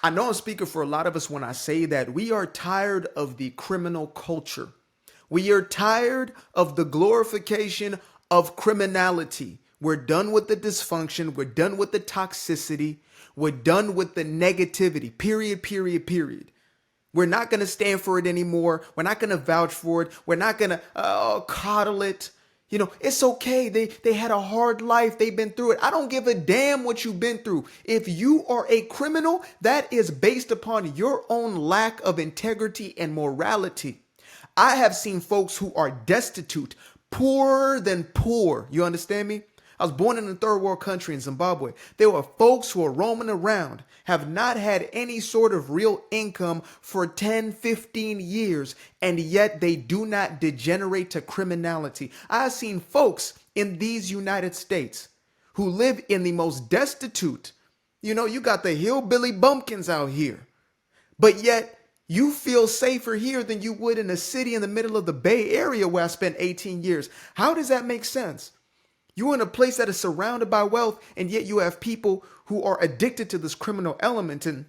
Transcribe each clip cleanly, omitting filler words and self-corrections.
I know I'm speaking for a lot of us when I say that we are tired of the criminal culture. We are tired of the glorification of criminality. We're done with the dysfunction. We're done with the toxicity. We're done with the negativity. Period, period, period. We're not going to stand for it anymore. We're not going to vouch for it. We're not going to coddle it. You know, it's okay. They had a hard life. They've been through it. I don't give a damn what you've been through. If you are a criminal, that is based upon your own lack of integrity and morality. I have seen folks who are destitute, poorer than poor. You understand me? I was born in a third world country in Zimbabwe. There were folks who are roaming around, have not had any sort of real income for 10, 15 years, and yet they do not degenerate to criminality. I've seen folks in these United States who live in the most destitute. You know, you got the hillbilly bumpkins out here, but yet you feel safer here than you would in a city in the middle of the Bay Area where I spent 18 years. How does that make sense? You're in a place that is surrounded by wealth, and yet you have people who are addicted to this criminal element. And,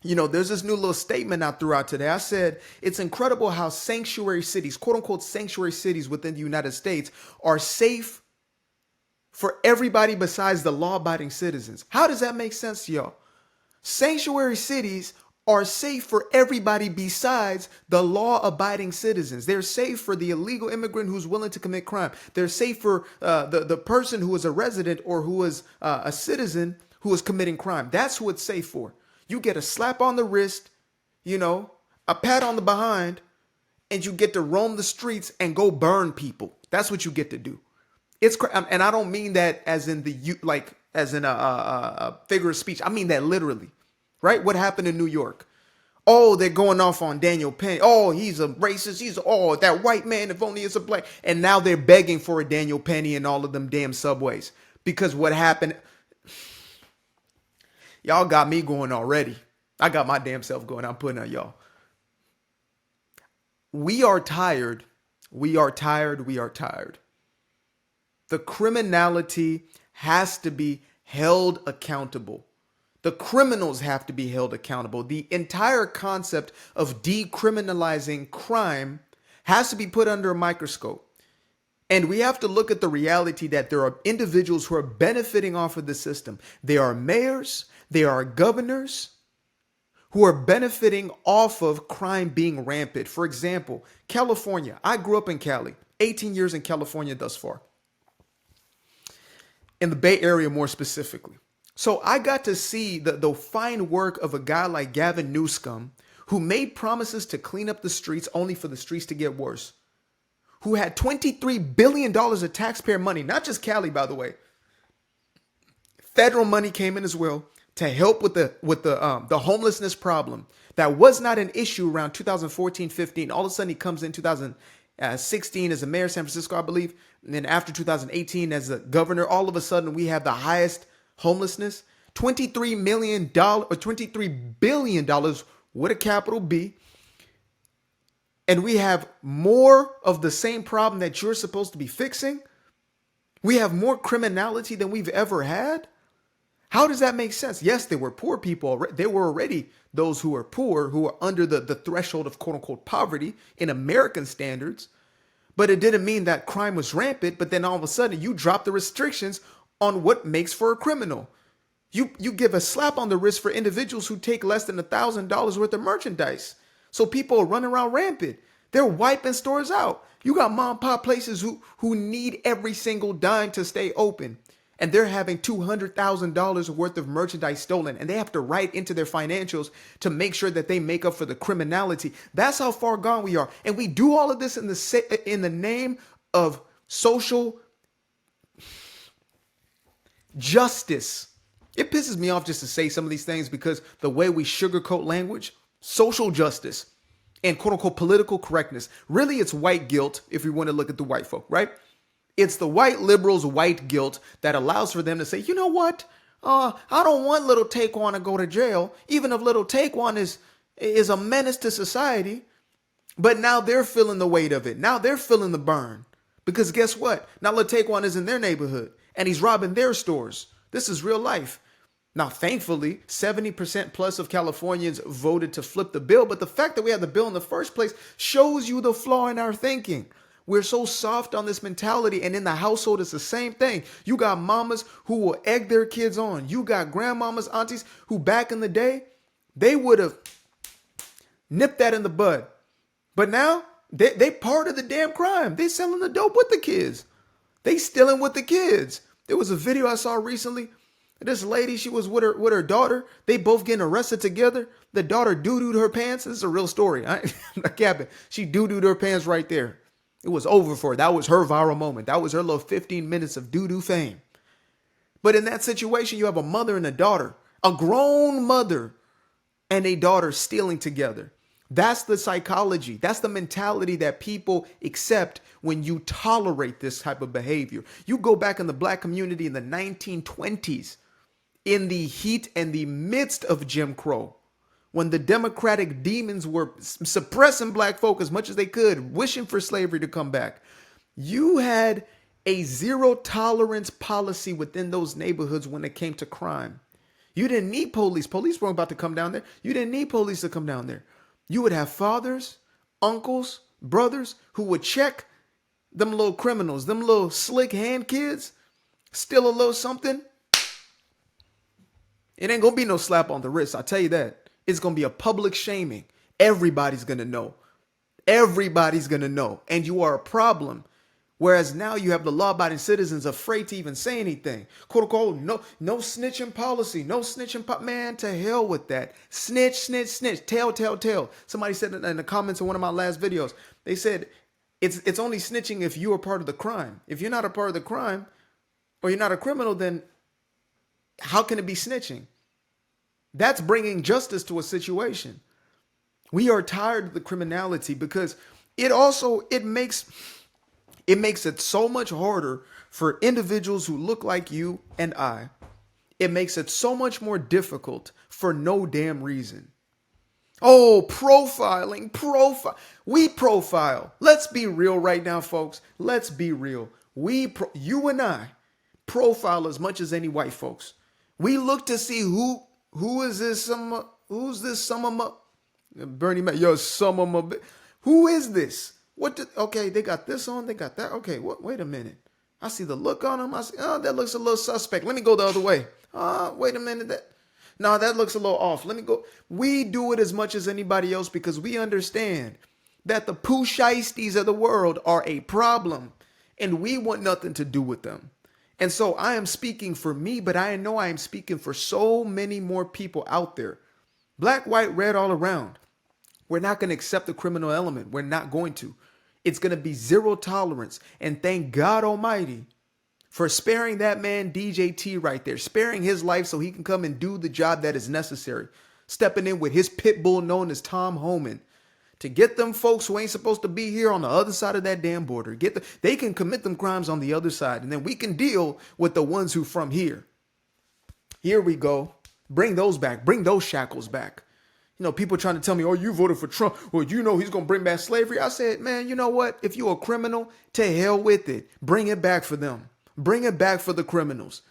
you know, there's this new little statement I threw out today. I said, it's incredible how sanctuary cities, quote unquote, sanctuary cities within the United States are safe for everybody besides the law-abiding citizens. How does that make sense to y'all? Sanctuary cities are safe for everybody besides the law-abiding citizens. They're safe for the illegal immigrant who's willing to commit crime. They're safe for the person who is a resident or who is a citizen who is committing crime. That's who it's safe for. You get a slap on the wrist, you know, a pat on the behind, and you get to roam the streets and go burn people. That's what you get to do. And I don't mean that as in a figure of speech. I mean that literally. Right? What happened in New York? Oh, they're going off on Daniel Penny. Oh, he's a racist. That white man, if only it's a black. And now they're begging for a Daniel Penny in all of them damn subways. Because what happened? Y'all got me going already. I got my damn self going. I'm putting on y'all. We are tired. We are tired. We are tired. The criminality has to be held accountable. The criminals have to be held accountable. The entire concept of decriminalizing crime has to be put under a microscope. And we have to look at the reality that there are individuals who are benefiting off of the system. There are mayors, there are governors who are benefiting off of crime being rampant. For example, California. I grew up in Cali, 18 years in California thus far. In the Bay Area more specifically. So I got to see the fine work of a guy like Gavin Newsom, who made promises to clean up the streets only for the streets to get worse, who had $23 billion of taxpayer money, not just Cali, by the way. Federal money came in as well to help with the homelessness problem that was not an issue around 2014-15. All of a sudden, he comes in 2016 as a mayor of San Francisco, I believe. And then after 2018 as a governor, all of a sudden we have the highest homelessness, $23 million or $23 billion with a capital B. And we have more of the same problem that you're supposed to be fixing. We have more criminality than we've ever had. How does that make sense? Yes, there were poor people. There were already those who were poor, who were under the threshold of quote unquote poverty in American standards. But it didn't mean that crime was rampant. But then all of a sudden you drop the restrictions on what makes for a criminal. You give a slap on the wrist for individuals who take less than $1,000 worth of merchandise. So people run around rampant. They're wiping stores out. You got mom and pop places who need every single dime to stay open. And they're having $200,000 worth of merchandise stolen. And they have to write into their financials to make sure that they make up for the criminality. That's how far gone we are. And we do all of this in the name of social justice. It pisses me off just to say some of these things because the way we sugarcoat language, social justice and quote unquote political correctness, really it's white guilt if we want to look at the white folk, right? It's the white liberals' white guilt that allows for them to say, you know what? I don't want little Taekwon to go to jail, even if little Taekwon is a menace to society. But now they're feeling the weight of it. Now they're feeling the burn. Because guess what? Now little Taekwon is in their neighborhood and he's robbing their stores. This is real life. Now, thankfully, 70% plus of Californians voted to flip the bill. But the fact that we had the bill in the first place shows you the flaw in our thinking. We're so soft on this mentality. And in the household, it's the same thing. You got mamas who will egg their kids on. You got grandmamas, aunties who back in the day, they would have nipped that in the bud. But now they part of the damn crime. They selling the dope with the kids. They stealing with the kids. There was a video I saw recently. This lady, she was with her daughter. They both getting arrested together. The daughter doo-dooed her pants. This is a real story. I'm not capping. She doo-dooed her pants right there. It was over for her. That was her viral moment. That was her little 15 minutes of doo-doo fame. But in that situation, you have a mother and a daughter, a grown mother and a daughter stealing together. That's the psychology. That's the mentality that people accept when you tolerate this type of behavior. You go back in the black community in the 1920s, in the heat and the midst of Jim Crow, when the Democratic demons were suppressing black folk as much as they could, wishing for slavery to come back. You had a zero tolerance policy within those neighborhoods when it came to crime. You didn't need police. Police weren't about to come down there. You didn't need police to come down there. You would have fathers, uncles, brothers who would check them little criminals, them little slick hand kids, steal a little something. It ain't gonna be no slap on the wrist, I'll tell you that. It's gonna be a public shaming. Everybody's gonna know. Everybody's gonna know. And you are a problem. Whereas now you have the law-abiding citizens afraid to even say anything. Quote unquote, no snitching policy, no snitching. Man, to hell with that. Snitch, snitch, snitch. Tell. Somebody said in the comments of one of my last videos, they said it's only snitching if you are part of the crime. If you're not a part of the crime or you're not a criminal, then how can it be snitching? That's bringing justice to a situation. We are tired of the criminality because it makes it so much harder for individuals who look like you and I. It makes it so much more difficult for no damn reason. Oh, profiling. We profile. Let's be real right now, folks. Let's be real. You and I profile as much as any white folks. We look to see who is this who's this some of my Bernie Mac, yo, some of my who is this? Okay, they got this on, they got that. Okay, wait a minute. I see the look on them. I see, oh, that looks a little suspect. Let me go the other way. Wait a minute. That looks a little off. Let me go. We do it as much as anybody else because we understand that the poo shiesties of the world are a problem and we want nothing to do with them. And so I am speaking for me, but I know I am speaking for so many more people out there. Black, white, red, all around. We're not going to accept the criminal element. We're not going to. It's going to be zero tolerance. And thank God Almighty for sparing that man DJT right there, sparing his life so he can come and do the job that is necessary. Stepping in with his pit bull known as Tom Homan to get them folks who ain't supposed to be here on the other side of that damn border. They can commit them crimes on the other side, and then we can deal with the ones who from here. Here we go. Bring those back. Bring those shackles back. You know, people trying to tell me, oh, you voted for Trump. Well, you know he's going to bring back slavery. I said, man, you know what? If you're a criminal, to hell with it. Bring it back for them. Bring it back for the criminals.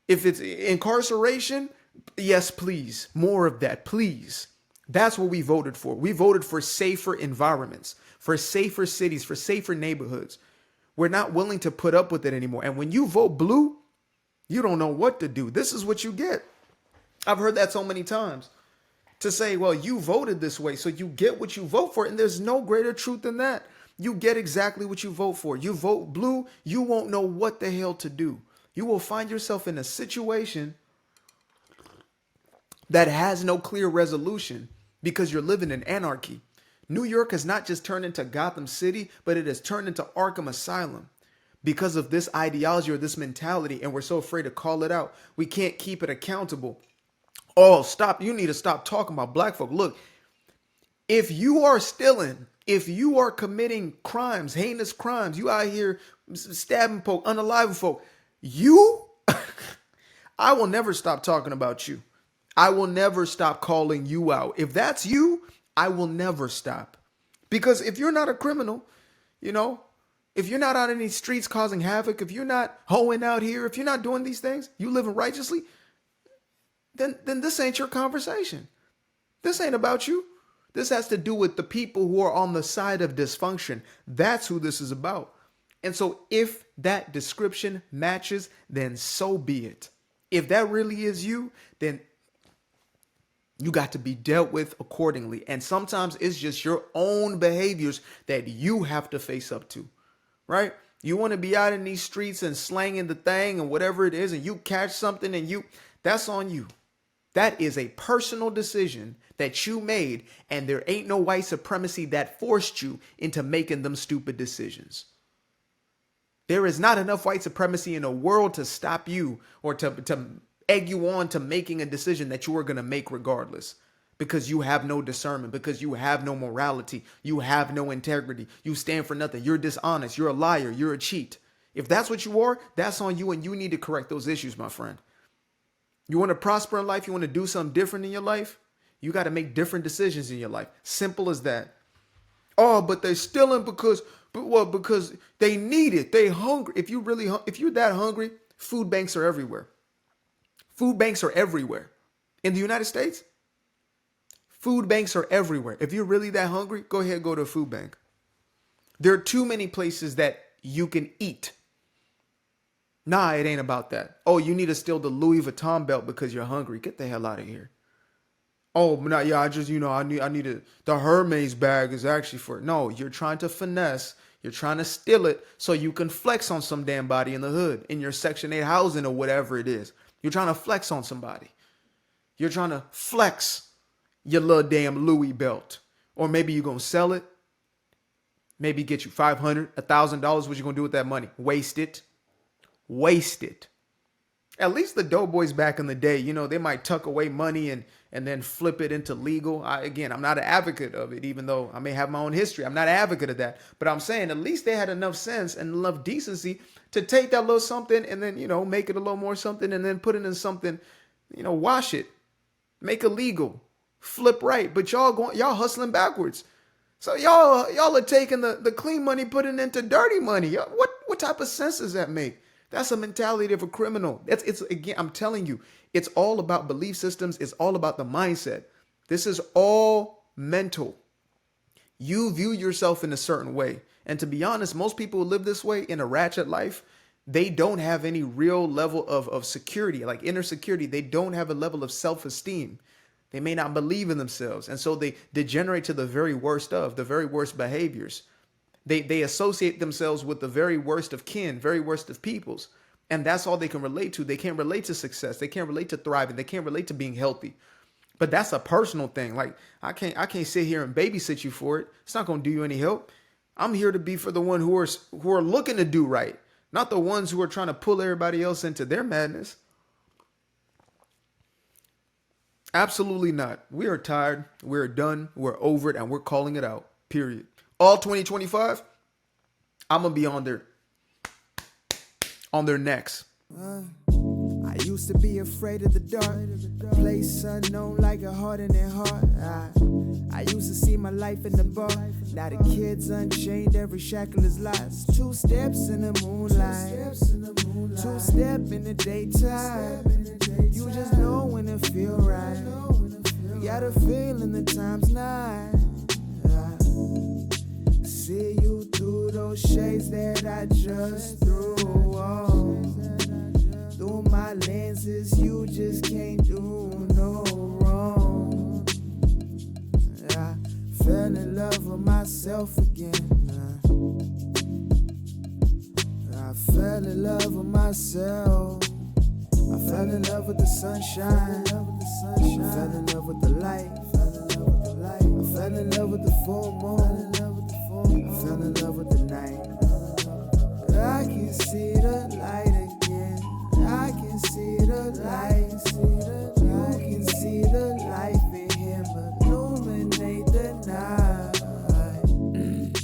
If it's incarceration, yes, please. More of that, please. That's what we voted for. We voted for safer environments, for safer cities, for safer neighborhoods. We're not willing to put up with it anymore. And when you vote blue, you don't know what to do. This is what you get. I've heard that so many times. To say, well, you voted this way, so you get what you vote for. And there's no greater truth than that. You get exactly what you vote for. You vote blue, you won't know what the hell to do. You will find yourself in a situation that has no clear resolution because you're living in anarchy. New York has not just turned into Gotham City, but it has turned into Arkham Asylum because of this ideology or this mentality. And we're so afraid to call it out. We can't keep it accountable. Oh, stop. You need to stop talking about black folk. Look, if you are stealing, if you are committing crimes, heinous crimes, you out here stabbing folk, unaliving folk, I will never stop talking about you. I will never stop calling you out. If that's you, I will never stop. Because if you're not a criminal, you know, if you're not out in these streets causing havoc, if you're not hoeing out here, if you're not doing these things, you living righteously, then this ain't your conversation. This ain't about you. This has to do with the people who are on the side of dysfunction. That's who this is about. And so if that description matches, then so be it. If that really is you, then you got to be dealt with accordingly. And sometimes it's just your own behaviors that you have to face up to, right? You want to be out in these streets and slanging the thing and whatever it is, and you catch something and that's on you. That is a personal decision that you made, and there ain't no white supremacy that forced you into making them stupid decisions. There is not enough white supremacy in the world to stop you or to egg you on to making a decision that you are going to make regardless, because you have no discernment, because you have no morality, you have no integrity, you stand for nothing, you're dishonest, you're a liar, you're a cheat. If that's what you are, that's on you, and you need to correct those issues, my friend. You want to prosper in life, you want to do something different in your life, you got to make different decisions in your life. Simple as that. Oh, but they're stealing because they need it. They hungry. If you're that hungry, food banks are everywhere. Food banks are everywhere. In the United States, food banks are everywhere. If you're really that hungry, go ahead, go to a food bank. There are too many places that you can eat. Nah, it ain't about that. Oh, you need to steal the Louis Vuitton belt because you're hungry. Get the hell out of here. Oh, no, yeah, I need the Hermes bag is actually for, no, you're trying to finesse. You're trying to steal it so you can flex on some damn body in the hood, in your Section 8 housing or whatever it is. You're trying to flex on somebody. You're trying to flex your little damn Louis belt. Or maybe you're going to sell it. Maybe get you $500, $1,000. What you going to do with that money? Waste it. Waste it. At least the doughboys back in the day, they might tuck away money and then flip it into legal. I'm not an advocate of it, even though I may have my own history. I'm not an advocate of that. But I'm saying at least they had enough sense and enough decency to take that little something and then, make it a little more something and then put it in something, wash it, make it legal, flip right. But y'all hustling backwards. So y'all are taking the clean money, putting it into dirty money. What type of sense does that make? That's a mentality of a criminal. Again, I'm telling you, it's all about belief systems. It's all about the mindset. This is all mental. You view yourself in a certain way. And to be honest, most people who live this way in a ratchet life, they don't have any real level of security, like inner security. They don't have a level of self-esteem. They may not believe in themselves. And so they degenerate to the very worst behaviors. They associate themselves with the very worst of kin, very worst of peoples. And that's all they can relate to. They can't relate to success. They can't relate to thriving. They can't relate to being healthy. But that's a personal thing. Like I can't sit here and babysit you for it. It's not going to do you any help. I'm here to be for the one who are looking to do right, not the ones who are trying to pull everybody else into their madness. Absolutely not. We are tired. We're done. We're over it, and we're calling it out. Period. All 2025, I'm going to be on their necks. I used to be afraid of the dark, place unknown like a heart in their heart. I used to see my life in the bar. Now the kids unchained, every shackle is lost. 2 steps in the moonlight, 2 step in the daytime. You just know when it feel right. You got a feeling the time's not. See you through those shades that I just threw on. Through my lenses, you just can't do no wrong. I fell in love with myself again. I fell in love with myself. I fell in love with the sunshine. I fell in love with the light. I fell in love with the full moon. I fell in love with the night. I can see the light again. I can see the light